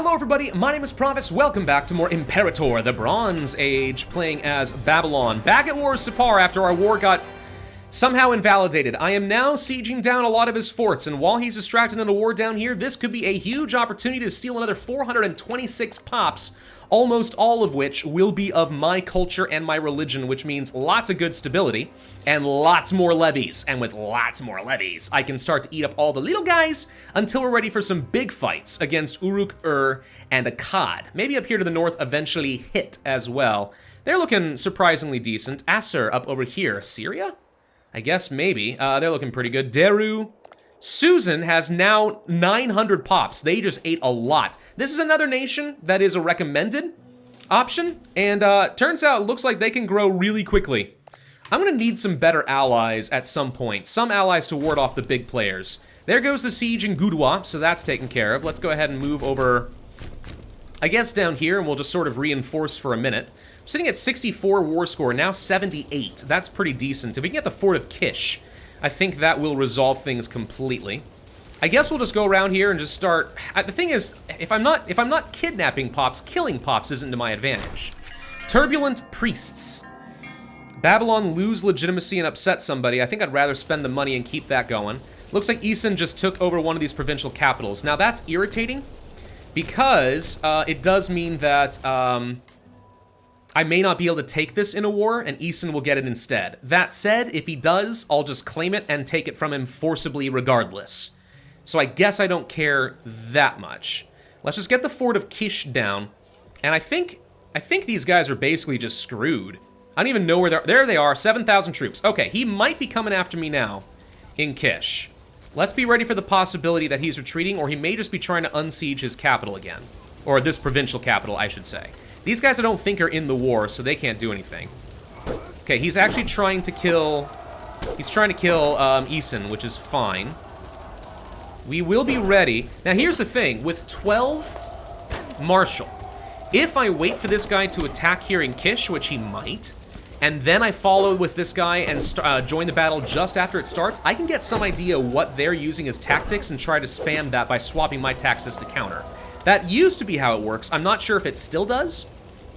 Hello everybody, my name is Pravus, welcome back to more Imperator, the Bronze Age, playing as Babylon. Back at War of Sipar after our war got somehow invalidated. I am now sieging down a lot of his forts, and while he's distracted in a war down here, this could be a huge opportunity to steal another 426 pops, almost all of which will be of my culture and my religion, which means lots of good stability and lots more levies. And with lots more levies, I can start to eat up all the little guys until we're ready for some big fights against Uruk-ur and Akkad. Maybe up here to the north, eventually Hit as well. They're looking surprisingly decent. Assur up over here. Syria? I guess maybe. They're looking pretty good. Deru. Susan has now 900 pops. They just ate a lot. This is another nation that is a recommended option, and turns out it looks like they can grow really quickly. I'm gonna need some better allies at some point. Some allies to ward off the big players. There goes the siege in Gudwa, so that's taken care of. Let's go ahead and move over, I guess, down here, and we'll just sort of reinforce for a minute. I'm sitting at 64 war score, now 78. That's pretty decent. If we can get the Fort of Kish, I think that will resolve things completely. I guess we'll just go around here and just start. The thing is, if I'm not kidnapping pops, killing pops isn't to my advantage. Turbulent priests. Babylon lose legitimacy and upset somebody. I think I'd rather spend the money and keep that going. Looks like Eason just took over one of these provincial capitals. Now that's irritating because it does mean that I may not be able to take this in a war, and Eason will get it instead. That said, if he does, I'll just claim it and take it from him forcibly regardless. So I guess I don't care that much. Let's just get the Fort of Kish down, and I think these guys are basically just screwed. I don't even know where they're. There they are, 7,000 troops. Okay, he might be coming after me now in Kish. Let's be ready for the possibility that he's retreating, or he may just be trying to unsiege his capital again. Or this provincial capital, I should say. These guys I don't think are in the war, so they can't do anything. Okay, he's actually trying to kill... He's trying to kill Eason, which is fine. We will be ready. Now here's the thing, with 12 Marshal, if I wait for this guy to attack here in Kish, which he might, and then I follow with this guy and join the battle just after it starts, I can get some idea what they're using as tactics and try to spam that by swapping my tactics to counter. That used to be how it works. I'm not sure if it still does,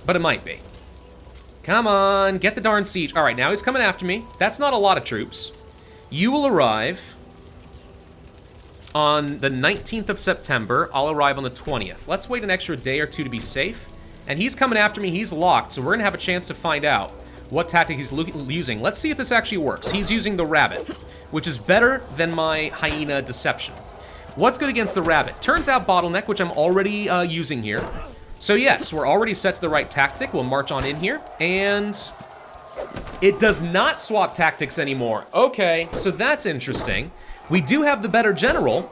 but it might be. Come on, get the darn siege. All right, now he's coming after me. That's not a lot of troops. You will arrive on the 19th of September. I'll arrive on the 20th. Let's wait an extra day or two to be safe. And he's coming after me. He's locked, so we're gonna have a chance to find out what tactic he's using. Let's see if this actually works. He's using the rabbit, which is better than my hyena deception. What's good against the rabbit? Turns out bottleneck, which I'm already using here. So yes, we're already set to the right tactic. We'll march on in here, and it does not swap tactics anymore. Okay, so that's interesting. We do have the better general,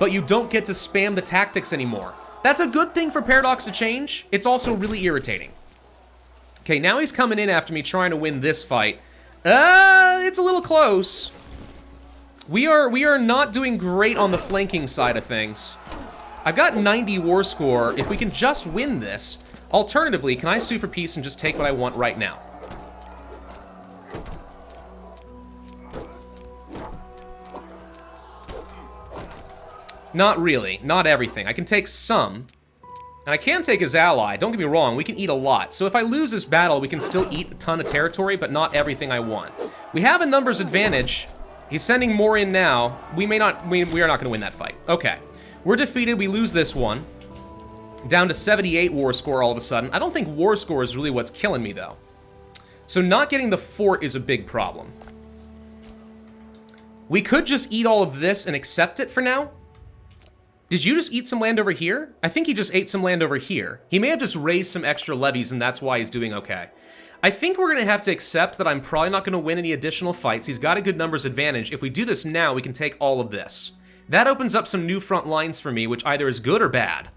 but you don't get to spam the tactics anymore. That's a good thing for Paradox to change. It's also really irritating. Okay, now he's coming in after me trying to win this fight. It's a little close. We are not doing great on the flanking side of things. I've got 90 war score. If we can just win this, alternatively, can I sue for peace and just take what I want right now? Not really, not everything. I can take some, and I can take his ally. Don't get me wrong, we can eat a lot. So if I lose this battle, we can still eat a ton of territory, but not everything I want. We have a numbers advantage. He's sending more in now. We are not gonna win that fight. Okay, we're defeated, we lose this one. Down to 78 war score all of a sudden. I don't think war score is really what's killing me though. So not getting the fort is a big problem. We could just eat all of this and accept it for now. Did you just eat some land over here? I think he just ate some land over here. He may have just raised some extra levies and that's why he's doing okay. I think we're gonna have to accept that I'm probably not gonna win any additional fights. He's got a good numbers advantage. If we do this now, we can take all of this. That opens up some new front lines for me, which either is good or bad.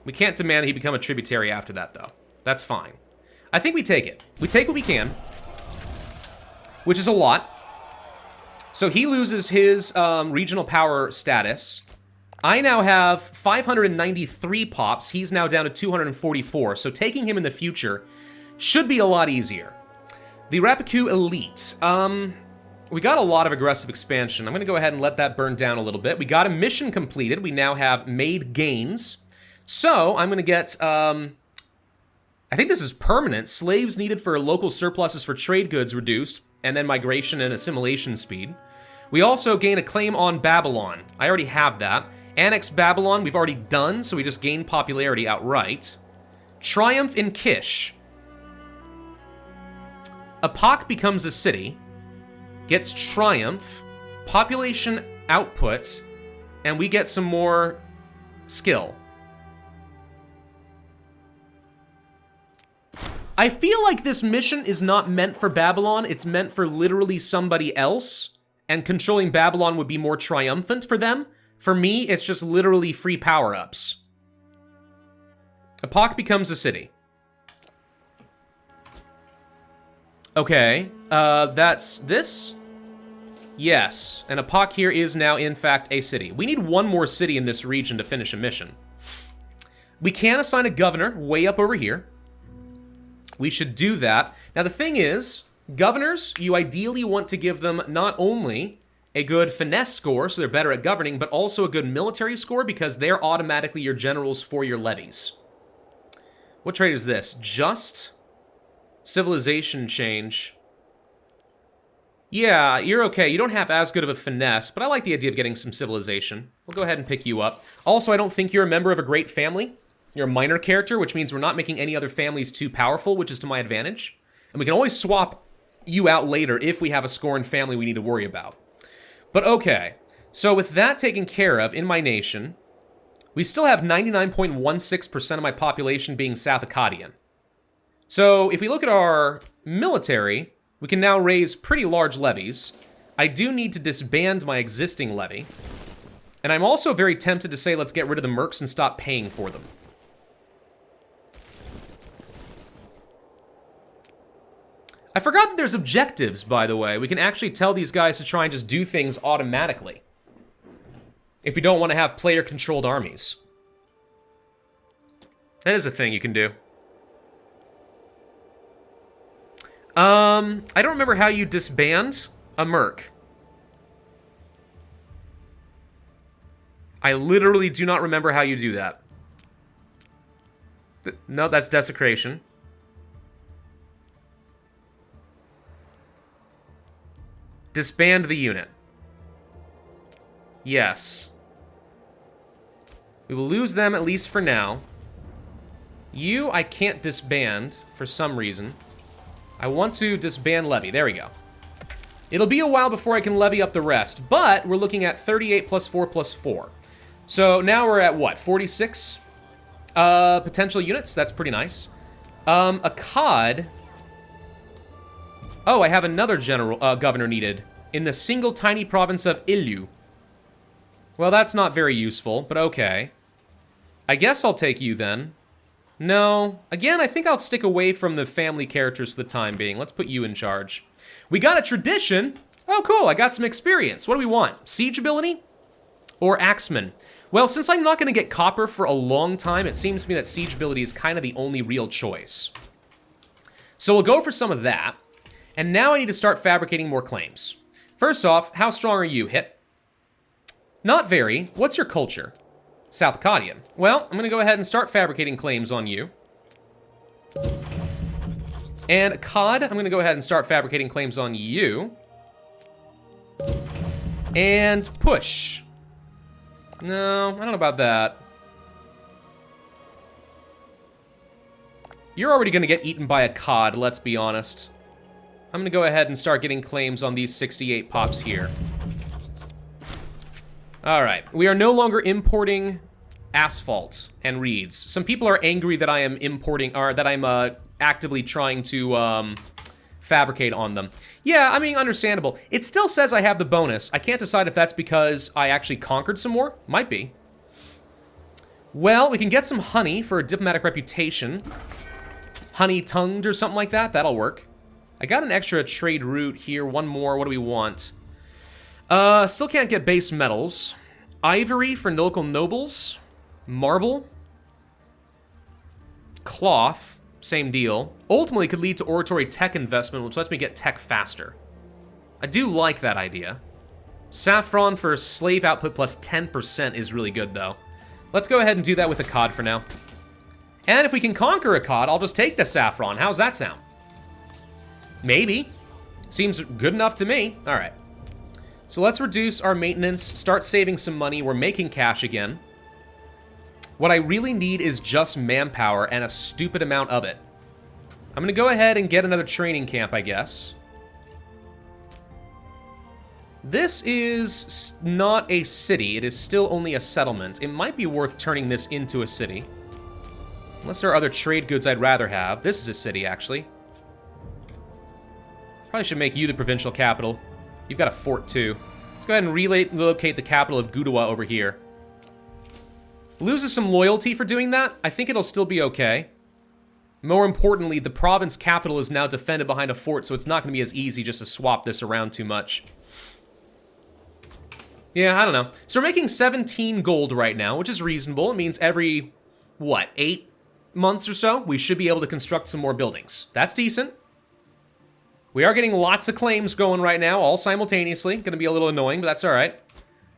We can't demand that he become a tributary after that, though. That's fine. I think we take it. We take what we can, which is a lot. So he loses his regional power status. I now have 593 pops. He's now down to 244. So taking him in the future should be a lot easier. The Rapiqu elite. we got a lot of aggressive expansion. I'm going to go ahead and let that burn down a little bit. We got a mission completed. We now have made gains. So I'm going to get, I think this is permanent. Slaves needed for local surpluses for trade goods reduced, and then migration and assimilation speed. We also gain a claim on Babylon. I already have that. Annex Babylon, we've already done, so we just gain popularity outright. Triumph in Kish. Epoch becomes a city. Gets triumph, population output, and we get some more skill. I feel like this mission is not meant for Babylon, it's meant for literally somebody else, and controlling Babylon would be more triumphant for them. For me, it's just literally free power-ups. Epoch becomes a city. Okay, that's this? Yes, and Epoch here is now, in fact, a city. We need one more city in this region to finish a mission. We can assign a governor way up over here. We should do that. Now, the thing is, governors, you ideally want to give them not only a good finesse score, so they're better at governing, but also a good military score because they're automatically your generals for your levies. What trait is this? Just civilization change. Yeah, you're okay. You don't have as good of a finesse, but I like the idea of getting some civilization. We'll go ahead and pick you up. Also, I don't think you're a member of a great family. You're a minor character, which means we're not making any other families too powerful, which is to my advantage. And we can always swap you out later if we have a scorned family we need to worry about. But okay, so with that taken care of in my nation, we still have 99.16% of my population being South Akkadian. So if we look at our military, we can now raise pretty large levies. I do need to disband my existing levy. And I'm also very tempted to say let's get rid of the mercs and stop paying for them. I forgot that there's objectives, by the way. We can actually tell these guys to try and just do things automatically. If we don't want to have player-controlled armies. That is a thing you can do. I don't remember how you disband a merc. I literally do not remember how you do that. No, that's desecration. Disband the unit. Yes. We will lose them at least for now. You, I can't disband for some reason. I want to disband levy. There we go. It'll be a while before I can levy up the rest, but we're looking at 38 plus 4 plus 4. So now we're at what, 46 potential units? That's pretty nice. A COD. Oh, I have another governor needed in the single tiny province of Ilu. Well, that's not very useful, but okay. I guess I'll take you then. No. Again, I think I'll stick away from the family characters for the time being. Let's put you in charge. We got a tradition. Oh, cool. I got some experience. What do we want? Siege ability or axeman? Well, since I'm not going to get copper for a long time, it seems to me that siege ability is kind of the only real choice. So we'll go for some of that. And now I need to start fabricating more claims. First off, how strong are you, Hit? Not very. What's your culture? South Akkadian. Well, I'm going to go ahead and start fabricating claims on you. And COD, I'm going to go ahead and start fabricating claims on you. And push. No, I don't know about that. You're already going to get eaten by a COD, let's be honest. I'm going to go ahead and start getting claims on these 68 pops here. All right, we are no longer importing asphalt and reeds. Some people are angry that I am importing, or that I'm actively trying to fabricate on them. Yeah, I mean, understandable. It still says I have the bonus. I can't decide if that's because I actually conquered some more. Might be. Well, we can get some honey for a diplomatic reputation. Honey-tongued or something like that. That'll work. I got an extra trade route here. One more. What do we want? Still can't get base metals. Ivory for local nobles. Marble. Cloth. Same deal. Ultimately could lead to oratory tech investment, which lets me get tech faster. I do like that idea. Saffron for slave output plus 10% is really good, though. Let's go ahead and do that with a cod for now. And if we can conquer a cod, I'll just take the saffron. How's that sound? Maybe. Seems good enough to me. All right. So let's reduce our maintenance, start saving some money. We're making cash again. What I really need is just manpower and a stupid amount of it. I'm going to go ahead and get another training camp, I guess. This is not a city. It is still only a settlement. It might be worth turning this into a city. Unless there are other trade goods I'd rather have. This is a city, actually. Probably should make you the provincial capital. You've got a fort, too. Let's go ahead and relocate the capital of Gudawa over here. Loses some loyalty for doing that. I think it'll still be okay. More importantly, the province capital is now defended behind a fort, so it's not going to be as easy just to swap this around too much. Yeah, I don't know. So we're making 17 gold right now, which is reasonable. It means every, what, 8 months or so, we should be able to construct some more buildings. That's decent. We are getting lots of claims going right now, all simultaneously. Going to be a little annoying, but that's all right.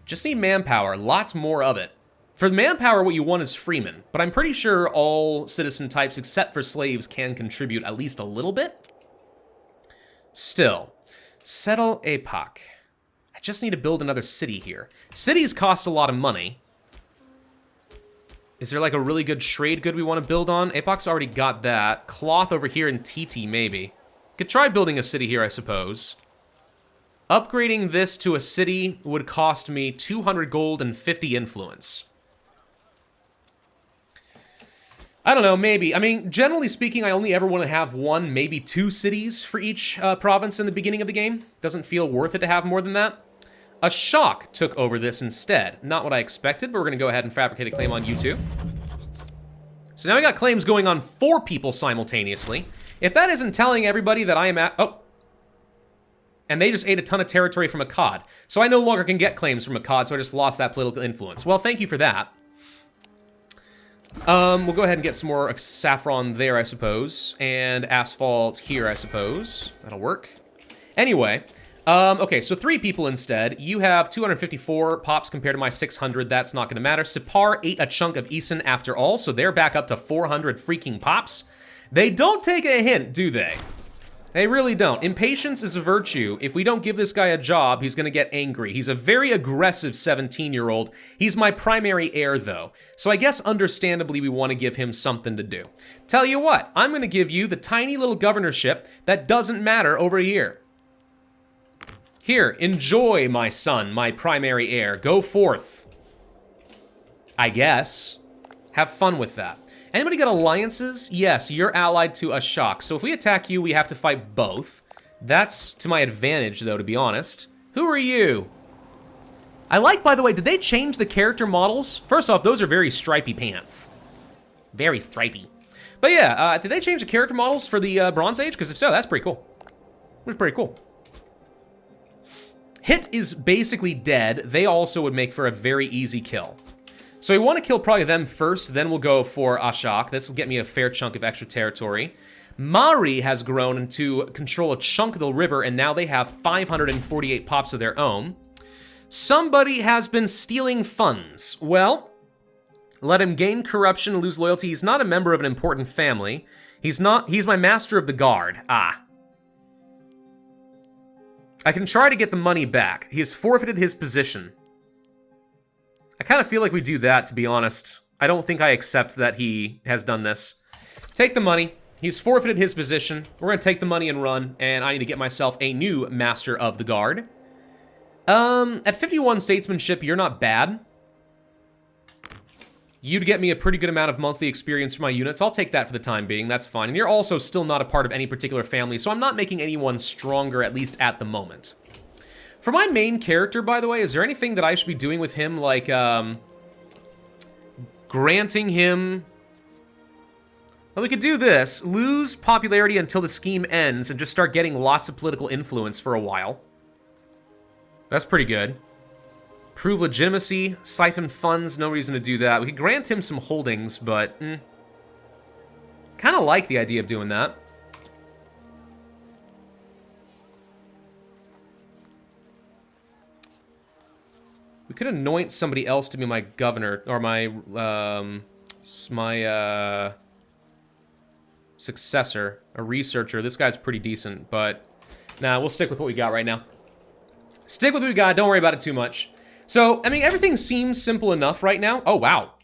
Just need manpower, lots more of it. For manpower, what you want is freemen, but I'm pretty sure all citizen types, except for slaves, can contribute at least a little bit. Still, settle Apak. I just need to build another city here. Cities cost a lot of money. Is there like a really good trade good we want to build on? Apak's already got that. Cloth over here in Titi, maybe. Could try building a city here, I suppose. Upgrading this to a city would cost me 200 gold and 50 influence. I don't know, maybe. I mean, generally speaking, I only ever want to have 1, maybe 2 cities for each province in the beginning of the game. Doesn't feel worth it to have more than that. A shock took over this instead. Not what I expected, but we're going to go ahead and fabricate a claim on you two. So now we got claims going on 4 people simultaneously. If that isn't telling everybody that I am at... Oh. And they just ate a ton of territory from a cod. So I no longer can get claims from a cod, so I just lost that political influence. Well, thank you for that. We'll go ahead and get some more saffron there, I suppose. And asphalt here, I suppose. That'll work. Anyway, okay, so 3 people instead. You have 254 pops compared to my 600. That's not going to matter. Sipar ate a chunk of Eason after all, so they're back up to 400 freaking pops. They don't take a hint, do they? They really don't. Impatience is a virtue. If we don't give this guy a job, he's going to get angry. He's a very aggressive 17-year-old. He's my primary heir, though. So I guess understandably we want to give him something to do. Tell you what, I'm going to give you the tiny little governorship that doesn't matter over here. Here, enjoy, my son, my primary heir. Go forth. I guess. Have fun with that. Anybody got alliances? Yes, you're allied to Ashok. So if we attack you, we have to fight both. That's to my advantage, though, to be honest. Who are you? I like, by the way, did they change the character models? First off, those are very stripy pants. Very stripy. But yeah, did they change the character models for the Bronze Age? Because if so, that's pretty cool. That's pretty cool. Hit is basically dead. They also would make for a very easy kill. So we want to kill probably them first, then we'll go for Ashok. This will get me a fair chunk of extra territory. Mari has grown to control a chunk of the river, and now they have 548 pops of their own. Somebody has been stealing funds. Well, let him gain corruption and lose loyalty. He's not a member of an important family. He's my master of the guard. Ah. I can try to get the money back. He has forfeited his position. I kind of feel like we do that, to be honest. I don't think I accept that he has done this. Take the money. He's forfeited his position. We're going to take the money and run, and I need to get myself a new Master of the Guard. At 51 statesmanship, you're not bad. You'd get me a pretty good amount of monthly experience for my units. I'll take that for the time being. That's fine. And you're also still not a part of any particular family, so I'm not making anyone stronger, at least at the moment. For my main character, by the way, is there anything that I should be doing with him, like, granting him... Well, we could do this. Lose popularity until the scheme ends and just start getting lots of political influence for a while. That's pretty good. Prove legitimacy, siphon funds, no reason to do that. We could grant him some holdings, but... kind of like the idea of doing that. We could anoint somebody else to be my governor, or my successor, a researcher. This guy's pretty decent, but nah, we'll stick with what we got right now. Stick with what we got, don't worry about it too much. So, I mean, everything seems simple enough right now. Oh, wow.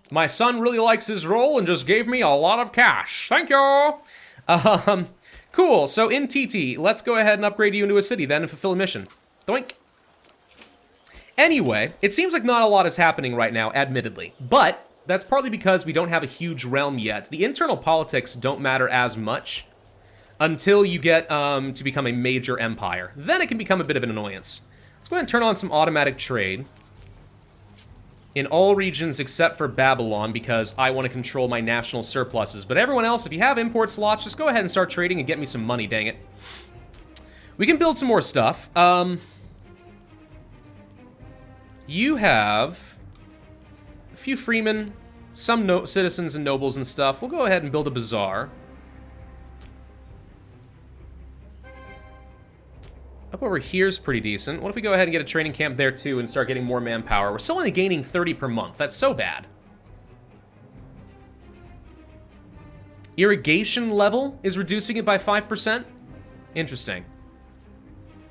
My son really likes his role and just gave me a lot of cash. Thank you. Cool, so in TT, let's go ahead and upgrade you into a city then and fulfill a mission. Doink. Anyway, it seems like not a lot is happening right now, admittedly. But that's partly because we don't have a huge realm yet. The internal politics don't matter as much until you get to become a major empire. Then it can become a bit of an annoyance. Let's go ahead and turn on some automatic trade in all regions except for Babylon because I want to control my national surpluses. But everyone else, if you have import slots, just go ahead and start trading and get me some money, dang it. We can build some more stuff. You have a few freemen, some citizens and nobles and stuff. We'll go ahead and build a bazaar. Up over here's pretty decent. What if we go ahead and get a training camp there too and start getting more manpower? We're still only gaining 30 per month. That's so bad. Irrigation level is reducing it by 5%. Interesting.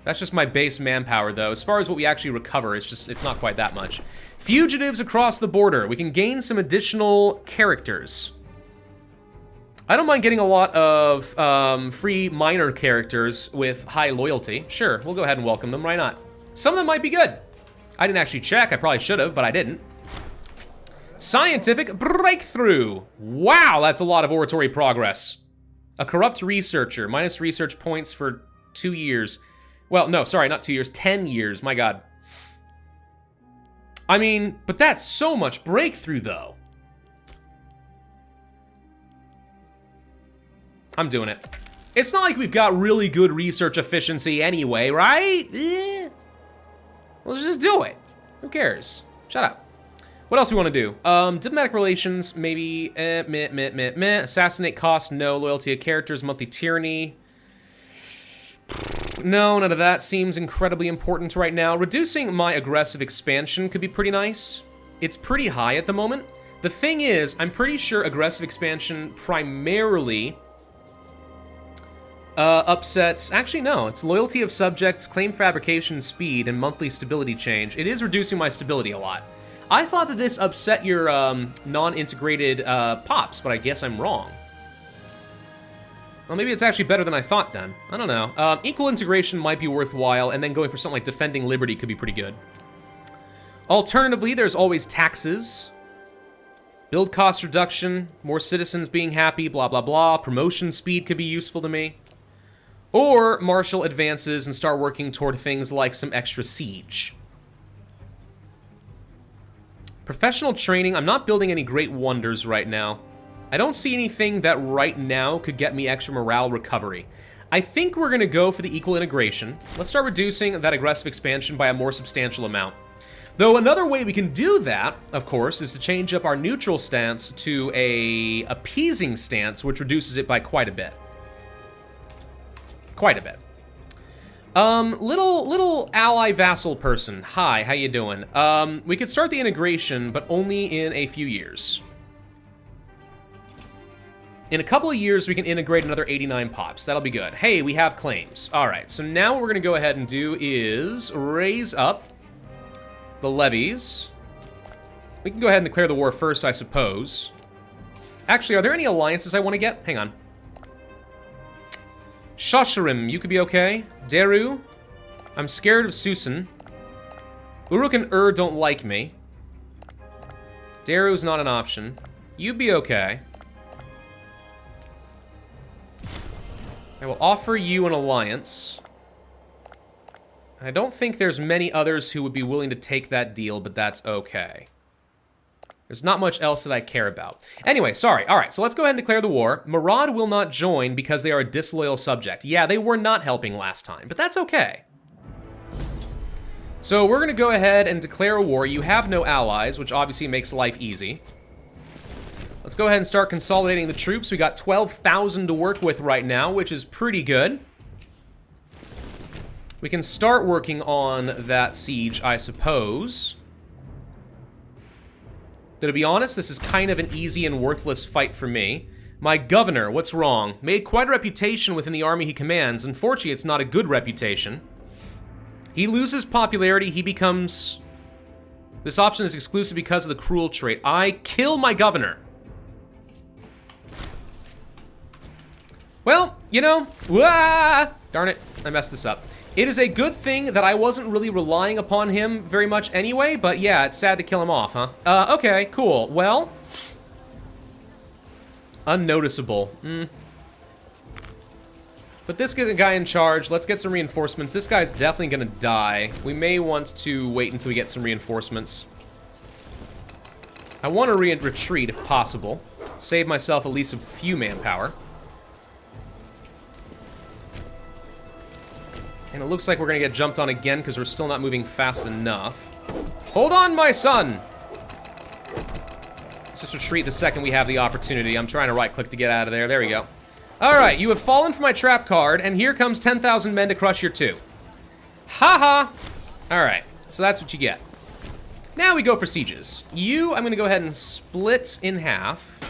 That's just my base manpower, though. As far as what we actually recover, it's not quite that much. Fugitives across the border. We can gain some additional characters. I don't mind getting a lot of free minor characters with high loyalty. Sure, we'll go ahead and welcome them. Why not? Some of them might be good. I didn't actually check. I probably should have, but I didn't. Scientific breakthrough. Wow, that's a lot of oratory progress. A corrupt researcher. Minus research points for 2 years. Well, no, sorry, not 2 years, 10 years, my god. I mean, but that's so much breakthrough, though. I'm doing it. It's not like we've got really good research efficiency anyway, right? Eh. Let's just do it. Who cares? Shut up. What else do we want to do? Diplomatic relations, maybe, meh. Assassinate cost, no. Loyalty of characters, monthly tyranny. No, none of that seems incredibly important right now. Reducing my aggressive expansion could be pretty nice. It's pretty high at the moment. The thing is, I'm pretty sure aggressive expansion primarily upsets... Actually, no. It's loyalty of subjects, claim fabrication speed, and monthly stability change. It is reducing my stability a lot. I thought that this upset your non-integrated pops, but I guess I'm wrong. Well, maybe it's actually better than I thought then. I don't know. Equal integration might be worthwhile, and then going for something like defending liberty could be pretty good. Alternatively, there's always taxes. Build cost reduction, more citizens being happy, blah, blah, blah. Promotion speed could be useful to me. Or martial advances and start working toward things like some extra siege. Professional training, I'm not building any great wonders right now. I don't see anything that right now could get me extra morale recovery. I think we're gonna go for the equal integration. Let's start reducing that aggressive expansion by a more substantial amount. Though another way we can do that, of course, is to change up our neutral stance to a appeasing stance, which reduces it by quite a bit. Quite a bit. Little ally vassal person. Hi, how you doing? We could start the integration, but only in a few years. In a couple of years, we can integrate another 89 pops. That'll be good. Hey, we have claims. All right, so now what we're gonna go ahead and do is raise up the levies. We can go ahead and declare the war first, I suppose. Actually, are there any alliances I want to get? Hang on. Shosharim, you could be okay. Deru, I'm scared of Susan. Uruk and don't like me. Deru's not an option. You'd be okay. I will offer you an alliance. I don't think there's many others who would be willing to take that deal, but that's okay. There's not much else that I care about. Anyway, sorry. All right, so let's go ahead and declare the war. Murad will not join because they are a disloyal subject. Yeah, they were not helping last time, but that's okay. So we're going to go ahead and declare a war. You have no allies, which obviously makes life easy. Let's go ahead and start consolidating the troops. We got 12,000 to work with right now, which is pretty good. We can start working on that siege, I suppose. Though to be honest, this is kind of an easy and worthless fight for me. My governor, what's wrong? Made quite a reputation within the army he commands. Unfortunately, it's not a good reputation. He loses popularity, he becomes... This option is exclusive because of the cruel trait. I kill my governor. Well, you know, darn it, I messed this up. It is a good thing that I wasn't really relying upon him very much anyway, but yeah, it's sad to kill him off, huh? Okay, cool. Well, unnoticeable. Put this guy in charge. Let's get some reinforcements. This guy's definitely gonna die. We may want to wait until we get some reinforcements. I want to retreat if possible. Save myself at least a few manpower. And it looks like we're gonna get jumped on again because we're still not moving fast enough. Hold on, my son! Let's just retreat the second we have the opportunity. I'm trying to right-click to get out of there. There we go. Alright, you have fallen for my trap card, and here comes 10,000 men to crush your 2. Haha! Alright, so that's what you get. Now we go for sieges. I'm gonna go ahead and split in half.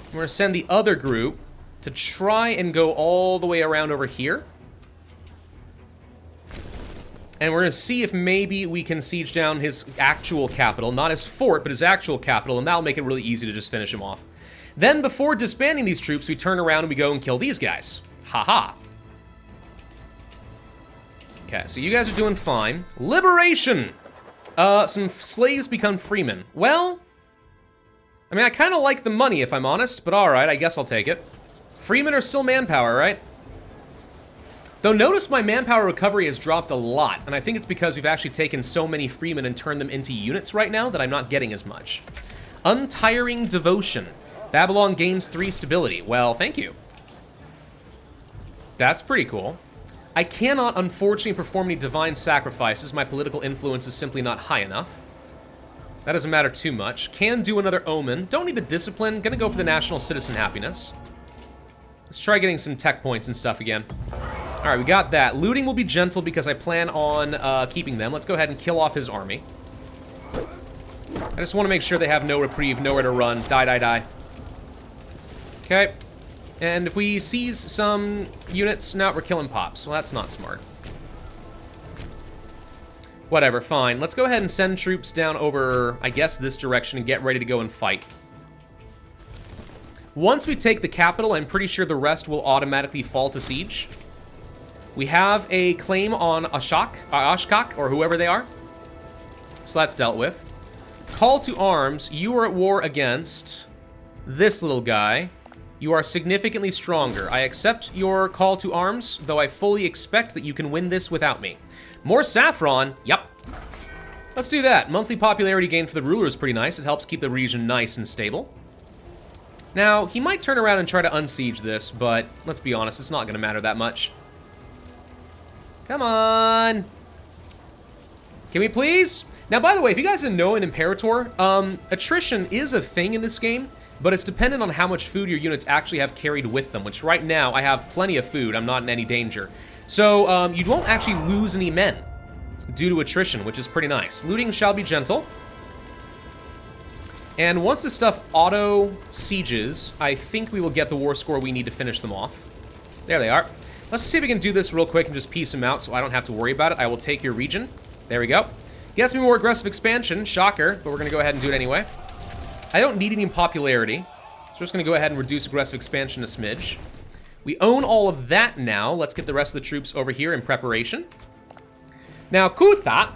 I'm gonna send the other group to try and go all the way around over here. And we're gonna see if maybe we can siege down his actual capital. Not his fort, but his actual capital, and that'll make it really easy to just finish him off. Then, before disbanding these troops, we turn around and we go and kill these guys. Haha. Okay, so you guys are doing fine. Liberation! Some slaves become freemen. Well, I mean, I kind of like the money, if I'm honest, but alright, I guess I'll take it. Freemen are still manpower, right? Though notice my manpower recovery has dropped a lot, and I think it's because we've actually taken so many freemen and turned them into units right now that I'm not getting as much. Untiring devotion. Babylon gains 3 stability. Well, thank you. That's pretty cool. I cannot, unfortunately, perform any divine sacrifices. My political influence is simply not high enough. That doesn't matter too much. Can do another omen. Don't need the discipline. Gonna go for the national citizen happiness. Let's try getting some tech points and stuff again. All right, we got that. Looting will be gentle because I plan on keeping them. Let's go ahead and kill off his army. I just want to make sure they have no reprieve, nowhere to run. Die, die, die. Okay. And if we seize some units, now we're killing pops. Well, that's not smart. Whatever, fine. Let's go ahead and send troops down over, I guess, this direction and get ready to go and fight. Once we take the capital, I'm pretty sure the rest will automatically fall to siege. We have a claim on Ashkak, or whoever they are. So that's dealt with. Call to arms. You are at war against this little guy. You are significantly stronger. I accept your call to arms, though I fully expect that you can win this without me. More saffron. Yep. Let's do that. Monthly popularity gain for the ruler is pretty nice. It helps keep the region nice and stable. Now, he might turn around and try to unsiege this, but let's be honest, it's not going to matter that much. Come on. Can we please? Now, by the way, if you guys didn't know in Imperator, attrition is a thing in this game, but it's dependent on how much food your units actually have carried with them, which right now I have plenty of food. I'm not in any danger. So you won't actually lose any men due to attrition, which is pretty nice. Looting shall be gentle. And once this stuff auto-sieges, I think we will get the war score we need to finish them off. There they are. Let's see if we can do this real quick and just piece them out so I don't have to worry about it. I will take your region. There we go. Gets me more aggressive expansion. Shocker, but we're going to go ahead and do it anyway. I don't need any popularity, so we're just going to go ahead and reduce aggressive expansion a smidge. We own all of that now. Let's get the rest of the troops over here in preparation. Now, Kutha,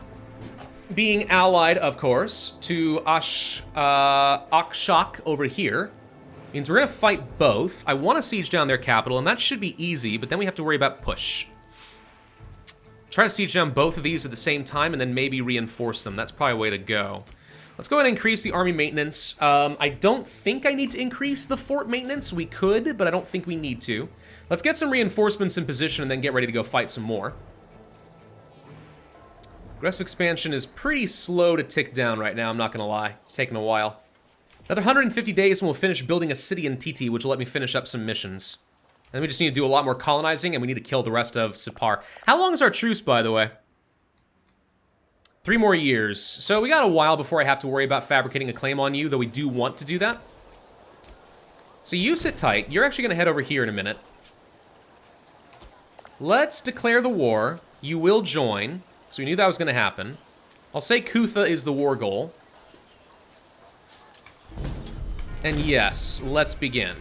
being allied, of course, to Akshak over here, means we're going to fight both. I want to siege down their capital, and that should be easy, but then we have to worry about push. Try to siege down both of these at the same time, and then maybe reinforce them. That's probably a way to go. Let's go ahead and increase the army maintenance. I don't think I need to increase the fort maintenance. We could, but I don't think we need to. Let's get some reinforcements in position and then get ready to go fight some more. Aggressive expansion is pretty slow to tick down right now, I'm not going to lie. It's taking a while. Another 150 days and we'll finish building a city in TT, which will let me finish up some missions. And we just need to do a lot more colonizing, and we need to kill the rest of Sipar. How long is our truce, by the way? 3 more years. So we got a while before I have to worry about fabricating a claim on you, though we do want to do that. So you sit tight. You're actually going to head over here in a minute. Let's declare the war. You will join. So we knew that was going to happen. I'll say Kutha is the war goal. And yes, let's begin.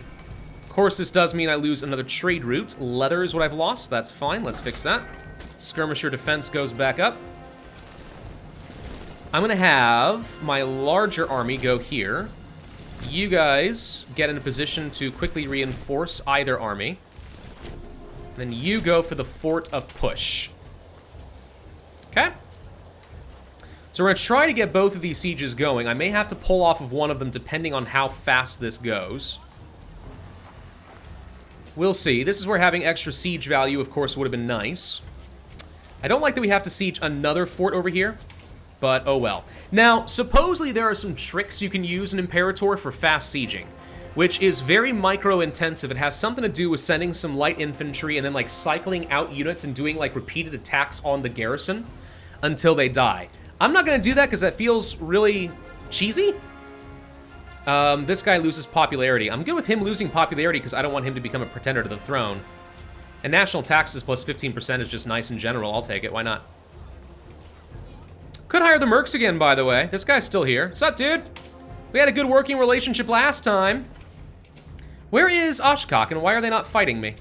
Of course, this does mean I lose another trade route. Leather is what I've lost. That's fine. Let's fix that. Skirmisher defense goes back up. I'm going to have my larger army go here. You guys get in a position to quickly reinforce either army. Then you go for the Fort of Push. Okay? So we're going to try to get both of these sieges going. I may have to pull off of one of them depending on how fast this goes. We'll see. This is where having extra siege value, of course, would have been nice. I don't like that we have to siege another fort over here, but oh well. Now, supposedly there are some tricks you can use in Imperator for fast sieging, which is very micro-intensive. It has something to do with sending some light infantry and then, like, cycling out units and doing, like, repeated attacks on the garrison until they die. I'm not going to do that because that feels really cheesy. This guy loses popularity. I'm good with him losing popularity because I don't want him to become a pretender to the throne. And national taxes plus 15% is just nice in general. I'll take it. Why not? Could hire the mercs again, by the way. This guy's still here. Sup, dude? We had a good working relationship last time. Where is Oshkosh, and why are they not fighting me?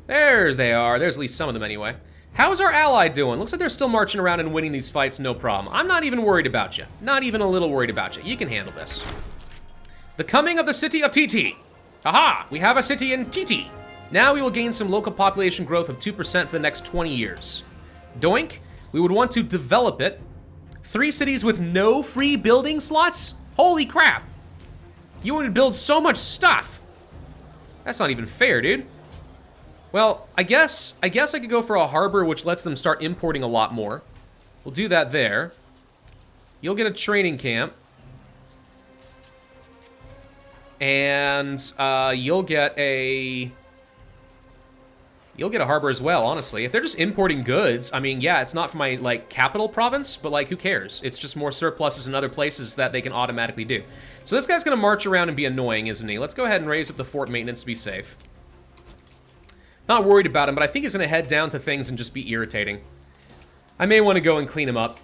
There they are. There's at least some of them anyway. How's our ally doing? Looks like they're still marching around and winning these fights, no problem. I'm not even worried about you. Not even a little worried about you. You can handle this. The coming of the city of TT. Aha! We have a city in TT. Now we will gain some local population growth of 2% for the next 20 years. Doink. We would want to develop it. 3 cities with no free building slots? Holy crap! You want to build so much stuff. That's not even fair, dude. Well, I guess I could go for a harbor which lets them start importing a lot more. We'll do that there. You'll get a training camp. And you'll get a harbor as well, honestly. If they're just importing goods, I mean, yeah, it's not for my, like, capital province, but, like, who cares? It's just more surpluses in other places that they can automatically do. So this guy's gonna march around and be annoying, isn't he? Let's go ahead and raise up the fort maintenance to be safe. Not worried about him, but I think he's gonna head down to things and just be irritating. I may want to go and clean him up.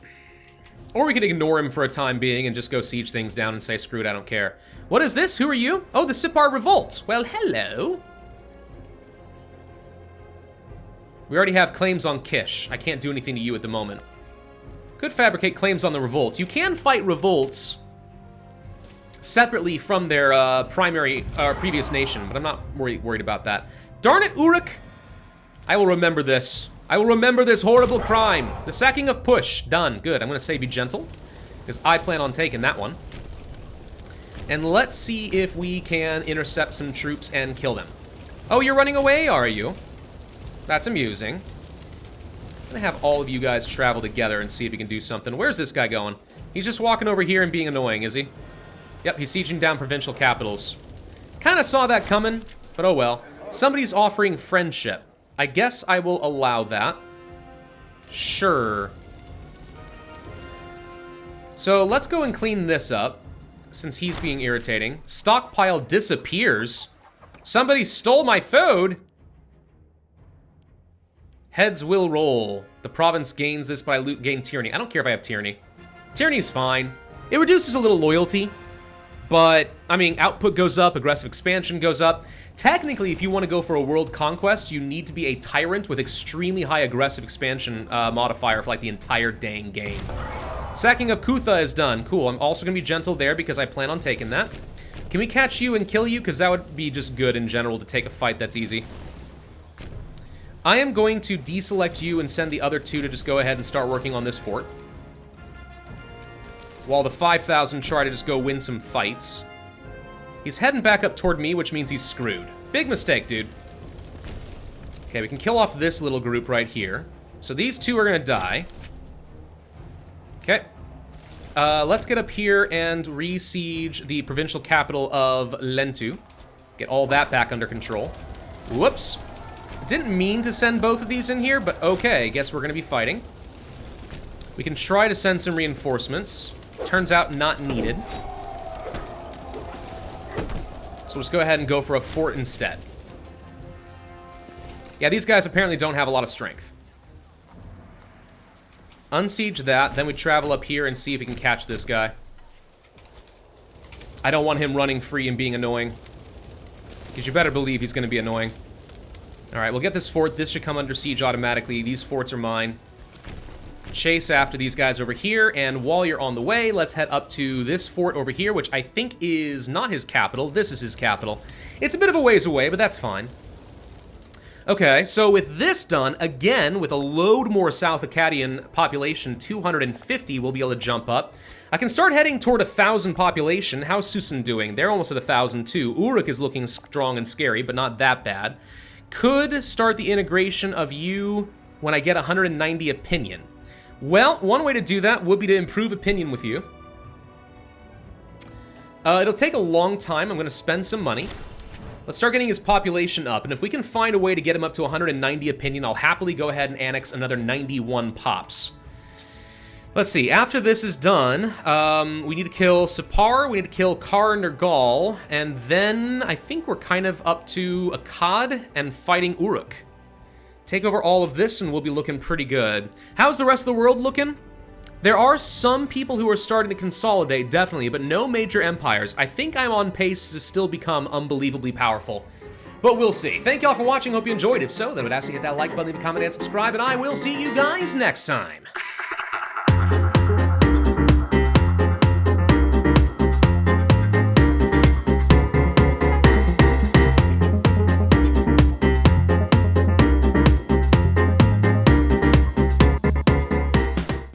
Or we could ignore him for a time being and just go siege things down and say, screw it, I don't care. What is this? Who are you? Oh, the Sipar revolt. Well, hello. We already have claims on Kish. I can't do anything to you at the moment. Could fabricate claims on the revolts. You can fight revolts separately from their previous nation, but I'm not worried about that. Darn it, Uruk! I will remember this. I will remember this horrible crime. The sacking of Push. Done. Good. I'm going to say be gentle, because I plan on taking that one. And let's see if we can intercept some troops and kill them. Oh, you're running away, are you? That's amusing. I'm gonna have all of you guys travel together and see if we can do something. Where's this guy going? He's just walking over here and being annoying, is he? Yep, he's sieging down provincial capitals. Kinda saw that coming, but oh well. Somebody's offering friendship. I guess I will allow that. Sure. So let's go and clean this up, since he's being irritating. Stockpile disappears. Somebody stole my food. Heads will roll. The province gains this, but I gain tyranny. I don't care if I have tyranny. Tyranny's fine. It reduces a little loyalty, but, I mean, output goes up, aggressive expansion goes up. Technically, if you want to go for a world conquest, you need to be a tyrant with extremely high aggressive expansion modifier for, like, the entire dang game. Sacking of Kutha is done. Cool. I'm also going to be gentle there because I plan on taking that. Can we catch you and kill you? Because that would be just good in general to take a fight that's easy. I am going to deselect you and send the other 2 to just go ahead and start working on this fort. While the 5,000 try to just go win some fights. He's heading back up toward me, which means he's screwed. Big mistake, dude. Okay, we can kill off this little group right here. So these 2 are gonna die. Okay. Let's get up here and re-siege the provincial capital of Lentu. Get all that back under control. Whoops. Didn't mean to send both of these in here, but okay, guess we're gonna be fighting. We can try to send some reinforcements. Turns out not needed. So let's go ahead and go for a fort instead. Yeah, these guys apparently don't have a lot of strength. Unsiege that, then we travel up here and see if we can catch this guy. I don't want him running free and being annoying. Because you better believe he's going to be annoying. Alright, we'll get this fort. This should come under siege automatically. These forts are mine. Chase after these guys over here, and while you're on the way, let's head up to this fort over here, which I think is not his capital. This is his capital. It's a bit of a ways away, but that's fine. Okay, so with this done, again, with a load more South Akkadian population, 250, we'll be able to jump up. I can start heading toward 1,000 population. How's Susan doing? They're almost at 1,000 too. Uruk is looking strong and scary, but not that bad. Could start the integration of you when I get 190 opinion. Well, one way to do that would be to improve opinion with you. It'll take a long time. I'm going to spend some money. Let's start getting his population up, and if we can find a way to get him up to 190 opinion, I'll happily go ahead and annex another 91 pops. Let's see, after this is done, we need to kill Sipar, we need to kill Kar Nergal, and then I think we're kind of up to Akkad and fighting Uruk. Take over all of this and we'll be looking pretty good. How's the rest of the world looking? There are some people who are starting to consolidate, definitely, but no major empires. I think I'm on pace to still become unbelievably powerful. But we'll see. Thank y'all for watching. Hope you enjoyed. If so, then I would ask you to hit that like button, leave a comment, and subscribe, and I will see you guys next time.